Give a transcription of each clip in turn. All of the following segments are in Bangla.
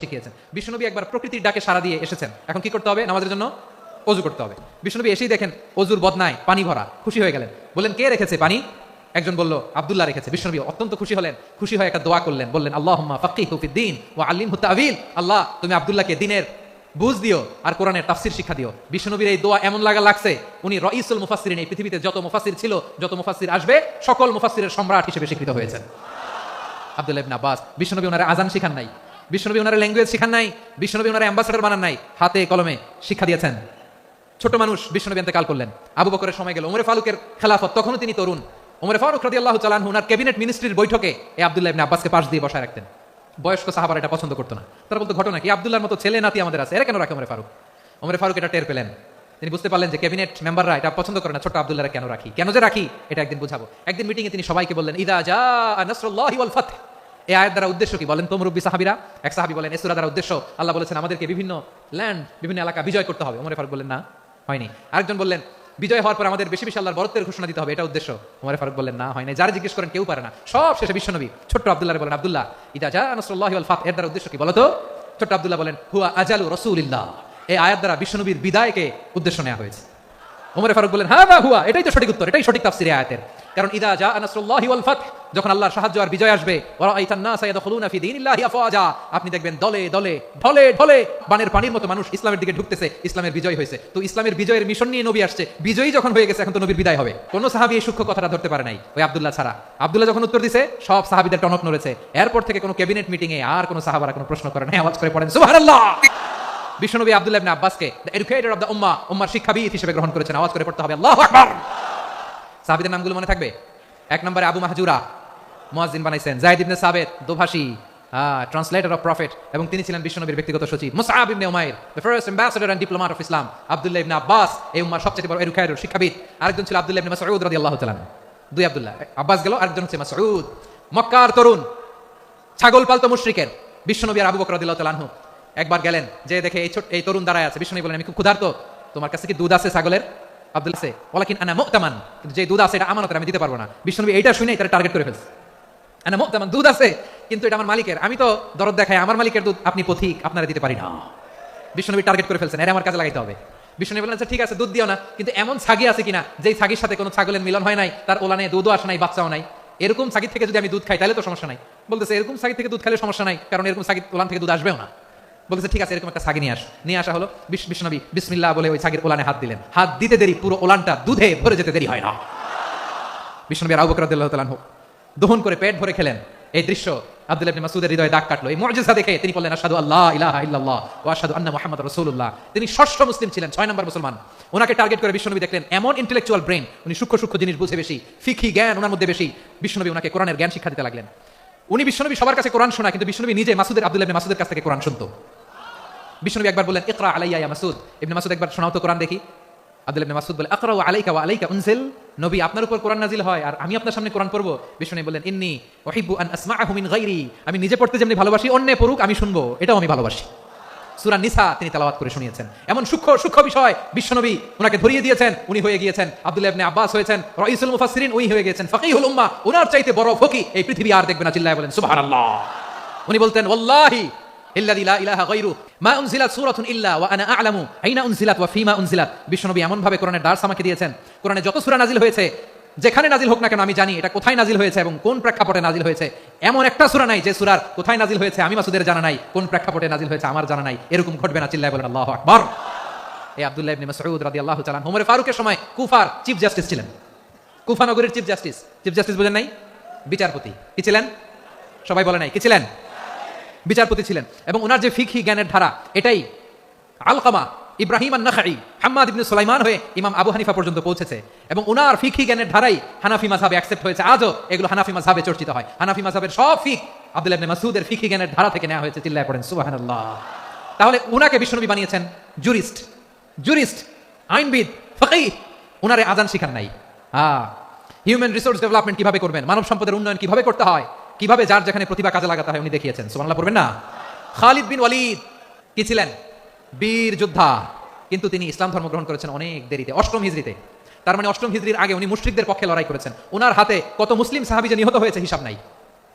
শিখিয়েছেন। বিশ্বনবী একবার প্রকৃতির ডাকে সাড়া দিয়ে এসেছেন। এখন কি করতে হবে? নামাজের জন্য ওযু করতে হবে। বিশ্বনবী এসেই দেখেন ওযুর বদনায় পানি ভরা, খুশি হয়ে গেলেন। বললেন, কে রেখেছে পানি? একজন বলল, আব্দুল্লাহ রেখেছে। বিশ্বনবী অত্যন্ত খুশি হলেন। খুশি হয়ে একটা দোয়া করলেন, বললেন, আল্লাহুম্মা ফাক্কিহু ফিদ্দীন ওয়া আল্লিমহু তা'ওয়ীল। আল্লাহ, তুমি আব্দুল্লাহকে দ্বীনের বুঝ দিও আর কোরআনের তাফসীর শিক্ষা দিও। বিশ্বনবীর এই দোয়া এমন লাগছে উনি রাইসুল মুফাসসিরিন, এই পৃথিবীতে যত মুফাসসির ছিল, যত মুফাসসির আসবে, সকল মুফাসসিরের সম্রাট হিসেবে স্বীকৃত হয়েছেন আব্দুল্লাহ ইবনে আব্বাস। বিশ্বনবী ওনারে আযান শিখান নাই, বিশ্বনবী ওনারে ল্যাঙ্গুয়েজ শিখান নাই, বিশ্বনবী ওনারে অ্যাম্বাসেডর বানান নাই, হাতে কলমে শিক্ষা দিয়েছেন। ছোট মানুষ বিশ্বনবী ইন্তেকাল করলেন। আবু বকরের সময় গেল, ওমরে ফারুকের খেলাফত, তখনও তিনি তরুণ। ওমরে ফারুক রাদিয়াল্লাহু তাআলা আনহু ওনার ক্যাবিনেট মিনিস্ট্রির বৈঠকে এই আব্দুল্লাহ ইবনে আব্বাসকে পাশ দিয়ে বসায় রাখতেন। বয়স্ক সাহাবারা এটা পছন্দ করতো না। তারা বলতো, ঘটনা কি? আব্দুল্লাহর মতো ছেলে নাতি আমাদের আছে, এরা কেন রাখে ওমরে ফারুক? ওমরে ফারুক এটা টের পেলেন। তিনি বুঝতে পারলেন যে ক্যাবিনেট মেম্বাররা এটা পছন্দ করে না, ছোট আব্দুল্লাহরা কেন রাখি, কেন যে রাখি, এটা একদিন বুঝাবো। একদিন মিটিংয়ে তিনি সবাইকে বললেন, ইদা জাআ নাসরুল্লাহি ওয়াল ফাতহ। এই আয়াত দ্বারা উদ্দেশ্য কি বলেন তো মুরব্বী সাহাবীরা? এক সাহাবী বলেন, এই সূরা দ্বারা উদ্দেশ্য, আল্লাহ বলেছেন আমাদেরকে বিভিন্ন ল্যান্ড, বিভিন্ন এলাকা বিজয় করতে হবে। ওমরে ফারুক বললেন, না, হয়নি। আরেকজন বললেন, বিজয় হওয়ার পর আমাদের বেশি বেশি আল্লাহর বরত্বের ঘোষণা দিতে হবে, এটা উদ্দেশ্য। ওমরে ফারুক বললেন, না, হয় না। যারা জিজ্ঞেস করেন কেউ পারে না। সব শেষে বিশ্বনবী ছোট্ট আব্দুল্লাহরে বলেন, আব্দুল্লাহ, ইদা জাআ নাসরুল্লাহি ওয়াল ফাতহ, এর দ্বারা উদ্দেশ্য কি বলো তো? ছোট্ট আব্দুল্লাহ বলেন, হুয়া আজালু রাসূলিল্লাহ। এই আয়াত দ্বারা বিশ্বনবীর বিদায়কে উদ্দেশ্য নেওয়া হয়েছে। ওমরে ফারুক বলেন, হাযা হুয়া, এটাই তো সঠিক উত্তর, এটাই সঠিক তাফসীর আয়াতের। কারণ ইদা জাআ নাসরুল্লাহি ওয়াল ফাতহ, যখন আল্লাহর সাহায্য আর বিজয় আসবে, ওয়া রাআইতান নাসা ইয়াদখুলুনা ফি দীনিল্লাহি আফওয়াজা, আপনি দেখবেন দলে দলে ঢলে ঢলে বানের পানির মতো মানুষ ইসলামের দিকে ঢুকতেছে, ইসলামের বিজয় হয়েছে। তো ইসলামের বিজয়ের মিশন নিয়ে নবী আসছে, বিজয়ী যখন হয়ে গেছে, এখন তো নবীর বিদায় হবে। কোন সাহাবী এই সূক্ষ্ম কথাটা ধরতে পারে নাই, ওই আব্দুল্লাহ ছাড়া। আব্দুল্লাহ যখন উত্তর দিছে, সব সাহাবীদের টনক নড়েছে। এরপর থেকে কোনো ক্যাবিনেট মিটিং এ আর কোনো সাহাবারা কোনো প্রশ্ন করে নাই, আওয়াজ করে পড়েন সুবহানাল্লাহ। বিশ্বনবী আব্দুল্লাহ ইবনে আব্বাসকে দ্য এডুকেটর অফ দ্য উম্মাহ, উম্মার শিক্ষাবিদ হিসেবে গ্রহণ করেছেন। আওয়াজ করে পড়তে হবে আল্লাহু আকবার। সাহাবীদের নামগুলো মনে থাকবে? এক নম্বরে আবু মাহজুরা, মুয়াজ্জিন বানাইছেন। যায়েদ ইবনে সাবিত, দোভাষী, ট্রান্সলেটর অফ প্রফেট, এবং তিনি ছিলেন বিশ্বনবীর ব্যক্তিগত সচিব। Musab ibn Umair, the first ambassador and diplomat of Islam. Abdullah ibn Abbas, এই উম্মার সবচেয়ে বড় এডুকেটর, শিক্ষাবিদ। আরেকজন ছিল আব্দুল্লাহ ইবনে মাসউদ রাদিয়াল্লাহু তাআলা। দুই আব্দুল্লাহ, আব্বাস গেল, আরেকজন হচ্ছে মাসউদ। মক্কার তরুণ, ছাগল পালতো মুশরিকের বিশ্বনবী আর আবু বকর রাদিয়াল্লাহু তাআলা আনহু একবার গেলেন, যে দেখে এই তরুণ দাঁড়ায় আছে। বিশ্বনবী বলেন, আমি খুব ক্ষুধার্ত, তোমার কাছে কি দুধ আছে ছাগলের? আব্দুল্লাহ আছে, ওয়ালাকিন আনা মুতামান, কিন্তু যে দুধ আছে এটা আমানতের, আমি দিতে পারবো না। বিশ্বনবী এইটা শুনে তারা টার্গেট করে ফেলছে। আনা মুতামান, দুধ আছে কিন্তু এটা আমার মালিকের, আমি তো দরদ দেখাই, আমার মালিকের দুধ আপনি পথিক, আপনারা দিতে পারি না। বিশ্বনবী টার্গেট করে ফেলছেন, এর আমার কাজে লাগাইতে হবে। বিশ্বনবী বলেন, আচ্ছা ঠিক আছে, দুধ দিও না, কিন্তু এমন ছাগি আছে কিনা যেই ছাগির সাথে কোনো ছাগলের মিলন হয় নাই, তার ওলানে দুধও আসে নাই, বাচ্চাও নাই, এরকম ছাগি থেকে যদি আমি দুধ খাই তাহলে তো সমস্যা নাই। বলতেছে, এরকম ছাগি থেকে দুধ খাইলে সমস্যা নাই, কারণ এরকম ছাগি ওলান থেকে দুধ আসবেও না। বলতেছে, ঠিক আছে, এরকম একটা ছাগি নিয়ে আসা হলো। বিশ্বনবী বিসমিল্লাহ বলে ওই ছাগির ওলানে হাত দিলেন। হাত দিতে দেরি, পুরো ওলানটা দুধে ভরে যেতে দেরি হয় না। বিশ্বনবী আর আবু বকর রাদিয়াল্লাহু তাআলা আনহু দহন করে পেট ভরে খেলেন। এই দৃশ্য আব্দুল্লাহ ইবনে মাসউদের হৃদয়ে দাগ কাটলো। এই মুজিজা দেখে তিনি বললেন, আশহাদু আল্লা ইলাহা ইল্লাল্লাহ ওয়া আশহাদু আন্না মুহাম্মাদুর রাসূলুল্লাহ। তিনি ষষ্ঠ মুসলিম ছিলেন, 6 নম্বর মুসলমান। ওনাকে টার্গেট করে বিশ্বনবী দেখলেন এমন ইন্টেলেকচুয়াল ব্রেন, উনি সূক্ষ্ম সূক্ষ্ম জিনিস বুঝে বেশি, ফিকহি জ্ঞান ওনার মধ্যে বেশি। বিশ্বনবী ওনাকে কোরআনের জ্ঞান শিক্ষা দিতে লাগলেন। উনি বিশ্বনবী সবার কাছে কোরআন শোনা, কিন্তু বিশ্বনবী নিজে আব্দুল্লাহ ইবনে মাসউদের কাছ থেকে কোরআন শুনতো। বিশ্বনবী একবার বললেন, ইকরা আলাইয়া ইয়া মাসউদ, ইবনে মাসউদ একবার শোনাও তো কোরআন দেখি। আব্দুল্লাহ ইবনে মাসউদ বলে, আকরাউ আলাইকা ওয়া আলাইকা উনজিল, নবী আপনার উপর কোরআন নাজিল হয় আর আমি আপনার সামনে কোরআন পড়বো? বিশ্বনবী বললেন, ইন্নী উহিব্বু আন আসমাআহু মিন গায়রি, আমি নিজে পড়তে যেমনি ভালোবাসি, অন্য পড়ুক আমি শুনবো, এটাও আমি ভালোবাসি। সূরা নিসা তিনি তেলাওয়াত করে শুনিয়েছেন। এমন সূক্ষ্ম সূক্ষ্ম বিষয় বিশ্বনবী ওনাকে ধরিয়ে দিয়েছেন। উনি হয়ে গিয়েছেন, আব্দুল্লাহ ইবনে আব্বাস হয়েছেন রাইসুল মুফাসসিরিন, উনি হয়ে গিয়েছেন ফাকিহুল উম্মাহ। ওনার চাইতে বড় ফকি এই পৃথিবী আর দেখবে না। চিল্লায় বলেন সুবহানাল্লাহ। উনি বলতেন, ওয়াল্লাহি ইল্লাযী লা ইলাহা গায়রু মা উনজিলাত সূরাতুন ইল্লা ওয়া আনা আ'লামু আইনা উনজিলাত ওয়া ফিমা উনজিলাত। বিশ্বনবী এমন ভাবে কোরআনের দার্স আমাকে দিয়েছেন, কোরআনে যত সূরা নাজিল হয়েছে, যেখানে নাজিল হোক না কেন আমি জানি এটা কোথায় নাজিল হয়েছে এবং কোন প্রেক্ষাপটে নাজিল হয়েছে। এমন একটা সূরা নাই যে সূরার কোথায় নাজিল হয়েছে আমি মাসউদের জানা নাই, কোন প্রেক্ষাপটে নাজিল হয়েছে আমার জানা নাই। এরকম ঘটবে না। চিল্লায় বলেন আল্লাহু আকবার। এই আব্দুল্লাহ ইবনে মাসউদ রাদিয়াল্লাহু তাআলা ওমর ফারুকের সময় কুফার চিফ জাস্টিস ছিলেন। কুফা নগরীর চিফ জাস্টিস। চিফ জাস্টিস বুঝেন নাই? বিচারপতি। কি ছিলেন? সবাই বলে নাই, কি ছিলেন? বিচারপতি ছিলেন। এবং ওনার যে ফিকহি জ্ঞানের ধারা, এটাই আলকামা, ইব্রাহিম আন-নাখাঈ, হাম্মাদ ইবনে সুলাইমান হয়ে ইমাম আবু হানিফা পর্যন্ত পৌঁছেছে। এবং ওনার ফিকহি জ্ঞানের ধারাই হানাফি মাযহাবে অ্যাকসেপ্ট হয়েছে। আজও এগুলো হানাফি মাযহাবে চর্চিত হয়। হানাফি মাযহাবের সব ফিক আব্দুল্লাহ ইবনে মাসউদের ফিকহি জ্ঞানের ধারা থেকে নেওয়া হয়েছে। চিল্লায় পড়েন সুবহানাল্লাহ। তাহলে উনাকে বিশ্বনবী বানিয়েছেন জুরিস্ট, আইনবিদ, ফাকিহ। উনারে আযান শিখান নাই। হিউম্যান রিসোর্স ডেভেলপমেন্ট কিভাবে করবেন, মানব সম্পদের উন্নয়ন কিভাবে করতে হয়, কিভাবে যার যেখানে প্রতিভা কাজে লাগাতে হয় উনি দেখিয়েছেন। সুবহানাল্লাহ পড়বেন না? খালিদ বিন ওয়ালিদ কি ছিলেন? বীর যোদ্ধা। কিন্তু তিনি ইসলাম ধর্ম গ্রহণ করেছেন অনেক দেরিতে, 8ম হিজরিতে। তার মানে 8ম হিজরির আগে উনি মুশরিকদের পক্ষে লড়াই করেছেন। ওনার হাতে কত মুসলিম সাহাবী যে নিহত হয়েছে হিসাব নাই।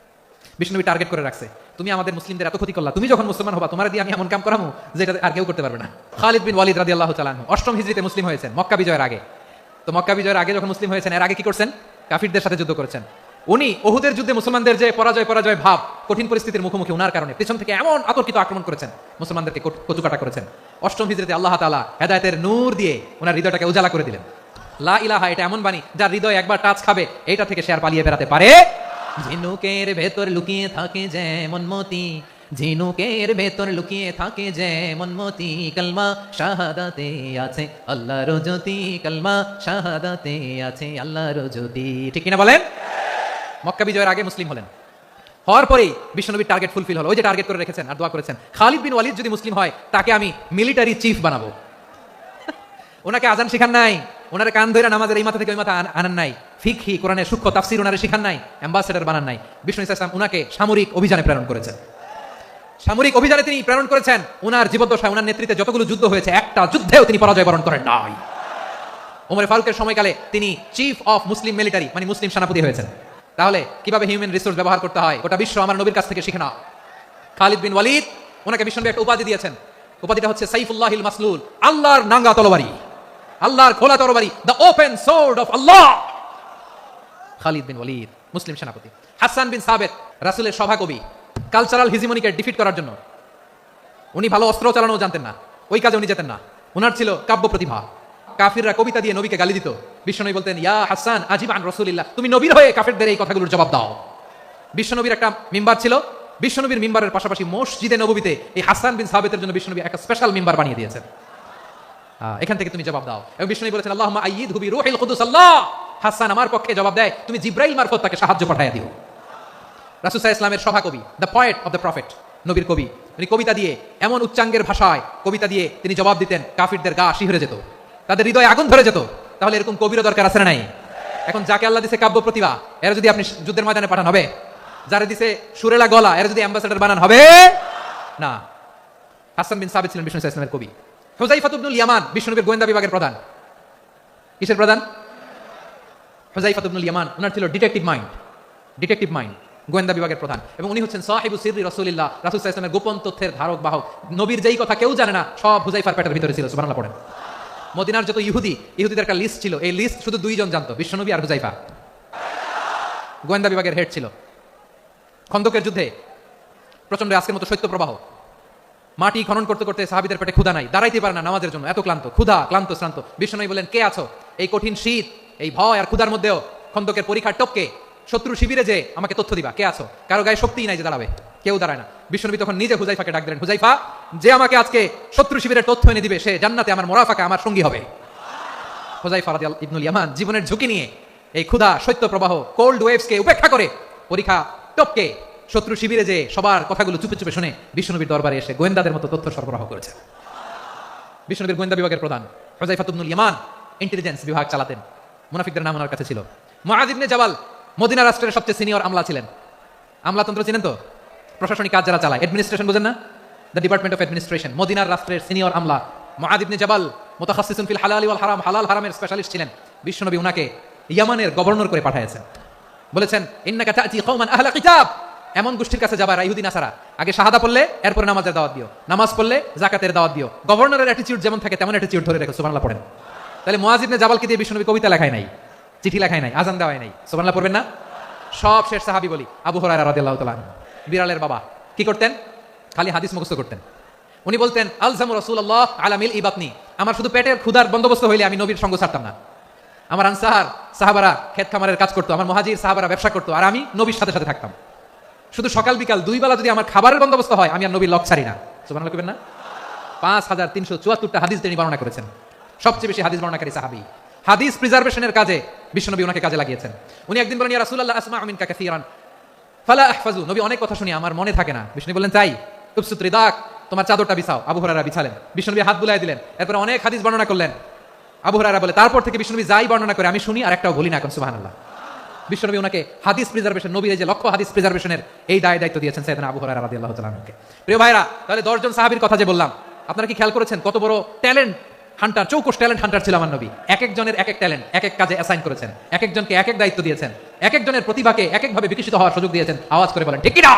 বিষ্ণু নবী টার্গেট করে রাখছে, তুমি আমাদের মুসলিমদের এত ক্ষতি করলা, তুমি যখন মুসলমান হবা তোমার দিয়ে আমি এমন কাম করামু যেটা আর কেউ করতে পারবে না। খালিদ বিন ওয়ালিদ রাদিয়াল্লাহু তাআলা আনহু 8ম হিজরিতে মুসলিম হয়েছেন, মক্কা বিজয়ের আগে। তো মক্কা বিজয়ের আগে যখন মুসলিম হয়েছেন, এর আগে কি করছেন? কাফিরদের সাথে যুদ্ধ করেছেন। উনি ওহুদের যুদ্ধে মুসলমানদের যে পরাজয় ভাব, কঠিন পরিস্থিতির মুখোমুখি ওনার কারণে পেছন থেকে এমন আতর্কিত আক্রমণ করেছেন, মুসলমানদেরকে কচুকাটা করেছেন। 8ম হিজরিতে আল্লাহ তাআলা হেদায়েতের নূর দিয়ে ওনার হৃদয়টাকে উজালা করে দিলেন। লা ইলাহা, এটা এমন বাণী যার হৃদয় একবার টাচ খাবে, এইটা থেকে সে আর পালিয়ে বেড়াতে পারে। ঝিনুকের ভেতর লুকিয়ে থাকে যেমন মতি, ঝিনুকের ভেতর লুকিয়ে থাকে যেমন মতি, কলমা শাহাদাতে আছে আল্লাহর জ্যোতি, কলমা শাহাদাতে আছে আল্লাহর জ্যোতি। ঠিক কিনা বলেন? মক্কা বিজয়ের আগে মুসলিম হলেন, হওয়ার পরেই বিশ্বনবীর টার্গেট ফুলফিল হলো। ওই যে টার্গেট করে রেখেছেন আর দোয়া করেছেন, খালিদ বিন ওয়ালিদ যদি মুসলিম হয় তাকে আমি মিলিটারি চিফ বানাবো। ওনাকে আজান শিখান নাই, ওনারে কান ধরে নামাজের এই মাথা থেকে ওই মাথা আনেন নাই, ফিকহি কোরআনের সূক্ষ্ম তাফসীর ওনারে শিখান নাই, অ্যাম্বাসেডর বানান নাই। বিষ্ণু ইসলাম উনাকে সামরিক অভিযানে প্রেরণ করেছেন। সামরিক অভিযানে তিনি প্রেরণ করেছেন। উনার জীবদ্দশায় উনার নেতৃত্বে যতগুলো যুদ্ধ হয়েছে, একটা যুদ্ধেও তিনি পরাজয় বরণ করেন নাই। ওমর ফারুকের সময়কালে তিনি চিফ অফ মুসলিম মিলিটারি, মানে মুসলিম সেনাপতি হয়েছেন। তাহলে কিভাবে হিউম্যান রিসোর্স ব্যবহার করতে হয় গোটা বিশ্ব আমার নবীর কাছ থেকে শিখে নাও। খালিদ বিন ওয়ালিদ, ওনাকে বিশ্বনবী একটা উপাধি দিয়েছেন। উপাধিটা হচ্ছে সাইফুল্লাহিল মাসলুল, আল্লাহর নাঙ্গা তরবারি, আল্লাহর খোলা তরবারি, দ্য ওপেন সোর্ড অফ আল্লাহ। খালিদ বিন ওয়ালিদ মুসলিম সেনাপতি। হাসান বিন সাবেত রাসূলের সভাকবি, কালচারাল হিজিমনিকে ডিফিট করার জন্য। উনি ভালো অস্ত্র চালানো জানতেন না, ওই কাজে উনি যেতেন না। উনার ছিল কাব্য প্রতিভা। কাফিররা কবিতা দিয়ে নবীকে গালি দিত, বিশ্বনবী বলতেন, ইয়া হাসান আজিব আন রাসূলিল্লাহ, তুমি নবীর হয়ে কাফেরদের এই কথাগুলোর জবাব দাও। বিশ্বনবীর একটা মিম্বার ছিল, বিশ্বনবীর মিম্বারের পাশাপাশি মসজিদে নববীতে এই হাসান বিন সাবেতের জন্য বিশ্বনবী একটা স্পেশাল মিম্বার বানিয়ে দিয়েছেন। এখান থেকে তুমি জবাব দাও। এবং বিশ্বনবী বলেছেন, আল্লাহুম্মা আইয়িদহু বিরূহিল কুদুস, আল্লাহ হাসান আমার পক্ষে জবাব দেয়, তুমি জিব্রাইল মারফত তাকে সাহায্য পাঠাইয়া দিও। রাসূল সাল্লাল্লাহু আলাইহি ওয়াসাল্লামের সভাকবি, the poet of the prophet, নবীর কবি। উনি কবিতা দিয়ে, এমন উচ্চাঙ্গের ভাষায় কবিতা দিয়ে তিনি জবাব দিতেন, কাফিরদের গা শিহরে যেত, তাদের হৃদয়ে আগুন ধরে যেত। তাহলে এরকম কবিরও দরকার আছে না নাই? এখন যাকে আল্লাহ দিছে কাব্য প্রতিভা, এরা যদি আপনি যুদ্ধের ময়দানে পাঠান হবে? যারা দিছে সুরেলা গলা, এরা যদি অ্যাম্বাসেডর বানান হবে না। হাসান বিন সাবিত ছিলেন বিষ্ণু ইসলামের কবি। হুযাইফা ইবনুল ইয়ামান বিশ্বনবীর গোয়েন্দা বিভাগের প্রধান। কিসের প্রধান? হুযাইফা ইবনুল ইয়ামান, ওনার ছিল ডিটেকটিভ মাইন্ড, গোয়েন্দা বিভাগের প্রধান। এবং উনি হচ্ছেন সাহিবু সিররি রাসূলিল্লাহ, রাসূল সাল্লাল্লাহু আলাইহি ওয়াসাল্লামের গোপন তথ্যের ধারক বাহক। নবীর যেই কথা কেউ জানে না, সব হুযাইফার পেটের ভিতরে ছিল। সুবহানাল্লাহ পড়েন। মদিনার যত ইহুদিদের একটা লিস্ট ছিল, এই লিস্ট শুধু 2 জন জানতো, বিশ্বনবী আর হুযাইফা। গোয়েন্দা বিভাগের হেড ছিল। খন্দকের যুদ্ধে প্রচন্ড আজকের মতো শৈত্য প্রবাহ, মাটি খনন করতে করতে সাহাবীদের পেটে ক্ষুধা নাই, দাঁড়াইতে পারে না নামাজের জন্য, এত ক্লান্ত, ক্লান্ত শ্রান্ত। বিশ্বনবী বলেন, কে আছো এই কঠিন শীত, এই ভয় আর ক্ষুধার মধ্যেও খন্দকের পরীক্ষার টপকে শত্রু শিবিরে যে আমাকে তথ্য দিবা, কে আছো? কারো গায়ে শক্তিই নাই যে দাঁড়াবে, কেউ দাঁড়ায় না। বিশ্বনবী তখন নিজে হুযাইফাকে ডাক দিলেন, হুযাইফা, যে আমাকে আজকে শত্রু শিবিরের তথ্য এনে দিবে, সে জান্নাতে আমার মোরাফাকা, আমার সঙ্গী হবে। হুযাইফা রাদিয়াল্লাহু ইবনুল ইয়ামান জীবনের ঝুঁকি নিয়ে এই ক্ষুধা, শৈত্য প্রবাহ, কোল্ড ওয়েভসকে উপেক্ষা করে পরীক্ষা টপকে শত্রু শিবিরে যে সবার কথাগুলো চুপে চুপে শুনে বিশ্বনবীর দরবারে এসে গোয়েন্দাদের মতো তথ্য সরবরাহ করেছে। বিশ্বনবীর গোয়েন্দা বিভাগের প্রধান হুযাইফা ইবনুল ইয়ামান ইন্টেলিজেন্স বিভাগ চালাতেন। মুনাফিকদের নাম ওনার কাছে ছিল। মুআয ইবনে জাবাল মদিনা রাষ্ট্রের সবচেয়ে সিনিয়র আমলা ছিলেন। আমলাতন্ত্র চিনেন তো? প্রশাসনিক কাজ যারা চালায়, অ্যাডমিনিস্ট্রেশন বোঝেন না? The department of administration. মদিনার রাষ্ট্রের সিনিয়র আমলা মুআয ইবনে জাবাল মুতাখাসসিসুন ফিল হালালি ওয়াল হারাম, হালাল হারামের স্পেশালিস্ট ছিলেন। বিশ্বনবী উনাকে ইয়ামানের গভর্নর করে পাঠিয়েছেন। বলেছেন, ইন্নাকা তা'তি কওমান আহলা কিতাব, এমন গোষ্ঠীর কাছে যাবা ইহুদি নাসারা, আগে শাহাদা পড়লে এরপরে নামাজের দাওয়াত দিও, নামাজ পড়লে যাকাতের দাওয়াত দিও। গভর্নরের অ্যাটিটিউড যেমন থাকে তেমন অ্যাটিটিউড ধরে রেখো। সুবহানাল্লাহ পড়েন। তাহলে মুআয ইবনে জাবালকে দিয়ে বিশ্বনবী কবিতা লেখায় নাই, চিঠি লেখায় নাই, আজান দেওয়ায় নাই। সুবহানাল্লাহ পড়বেন না? সব শেষ সাহাবী বলি আবু হুরায়রা রাদিয়াল্লাহু তাআলা আনহু, বিড়ালের বাবা, কি করতেন? খালি হাদিস মুখস্থ করতেন। উনি বলতেন, আলজামু রাসূলুল্লাহ আলা মিল ইবাতনি, আমার শুধু পেটের ক্ষুধার বন্দোবস্ত হইলে আমি নবীর সঙ্গ ছাড়তাম না। আমার আনসার সাহাবারা ক্ষেত খামারের কাজ করতো, আমার মুহাজির সাহাবারা ব্যবসা করতো, আর আমি নবীর সাথে সাথে থাকতাম। শুধু সকাল বিকাল 2 বেলা যদি আমার খাবারের বন্দোবস্ত হয়, আমি আর নবীর লক ছাড়ি না। সুবহানাল্লাহ কইবেন না? 5374টা হাদিস তিনি বর্ণনা করেছেন। সবচেয়ে বেশি হাদিস বর্ণনাকারী সাহাবী। হাদিস প্রিজার্ভেশনের কাজে বিশ্বনবী ওনাকে কাজে লাগিয়েছেন। উনি একদিন বলেন, ইয়া রাসূলুল্লাহ আসমাউ মিনকা কাসীরান ফালা আহফাজু, নবী অনেক কথা শুনি আমার মনে থাকে না। বিষ্ণু বললেন, তাই উবসুত রিদাক, তোমার চাদরটা বিছাও। আবু হুরায়রা বিছালেন, বিশ্বনবী হাত বুলায় দিলেন, এরপর অনেক হাদিস বর্ণনা করলেন। আবু হুরায়রা বলে, তারপর থেকে বিশ্বনবী যাই বর্ণনা করে আমি শুনি আর একটাও ভুলি না। এখন সুবহানাল্লাহ। বিশ্বনবী ওনাকে হাদিস প্রিজার্ভেশন, নবীর এই যে লক্ষ্য হাদিস প্রিজার্ভেশনের এই দায়িত্ব দিয়েছেন সাইয়েদনা আবু হুরায়রা রাদিয়াল্লাহু তাআলা আনহুকে। প্রিয় ভাইরা, তাহলে 10 জন সাহাবীর কথা যে বললাম, আপনারা কি খেয়াল করেছেন কত বড় ট্যালেন্ট হান্টার, চৌকস ট্যালেন্ট হান্টার ছিল আমার নবী। এক একজনের এক এক ট্যালেন্ট, এক এক কাজে অ্যাসাইন করেছেন, এক একজনকে এক এক দায়িত্ব দিয়েছেন। এক একজনের প্রতিভাকে এক একভাবে বিকশিত হওয়ার সুযোগ দিয়েছেন। আওয়াজ করে বলেন ঠিক কি না?